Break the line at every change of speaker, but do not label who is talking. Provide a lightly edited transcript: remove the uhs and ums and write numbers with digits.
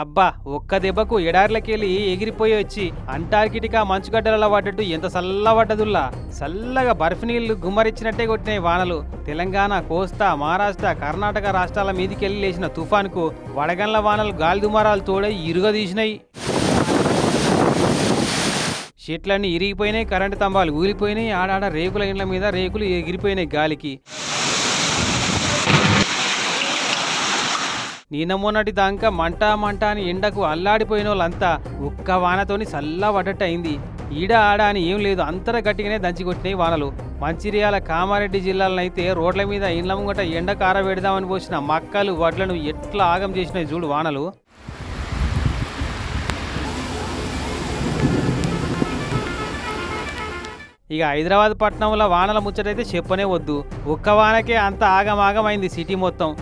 అబ్బా ఒక్క దెబ్బకు ఎడార్లకెళ్ళి ఎగిరిపోయి వచ్చి అంటార్కిటికా మంచుగడ్డలలో పడ్డట్టు ఎంత చల్లబడ్డదుల్లా. చల్లగా బర్ఫ్ నీళ్లు గుమ్మరిచ్చినట్టే కొట్టినాయి వానలు. తెలంగాణ, కోస్తా, మహారాష్ట్ర, కర్ణాటక రాష్ట్రాల మీదికెళ్ళి లేచిన తుఫాన్కు వడగండ్ల వానలు గాలి దుమారాలు తోడై ఇరుగదీసినాయి. చెట్లన్నీ ఇరిగిపోయినాయి, కరెంటు స్తంభాలు ఊలిపోయినాయి, ఆడాడ రేకుల ఇండ్ల మీద రేకులు ఎగిరిపోయినాయి గాలికి. నిన్న మొన్నటి దాకా మంట మంట అని ఎండకు అల్లాడిపోయిన వాళ్ళంతా ఒక్క వానతోని చల్లబడ్డట్టు అయింది. ఈడ ఆడ అని ఏం లేదు, అంతర గట్టిగానే దంచికొట్టినాయి వానలు. మంచిర్యాల, కామారెడ్డి జిల్లాలనైతే రోడ్ల మీద ఇండ్ల ముంగట ఎండ కారబెడదామని పోసిన మక్కలు వడ్లను ఎట్లా ఆగం చేసినాయి చూడు వానలు. ఇక హైదరాబాద్ పట్టణంలో వానల ముచ్చటైతే చెప్పనే వద్దు. ఒక్క వానకే అంత ఆగమాగమైంది సిటీ మొత్తం.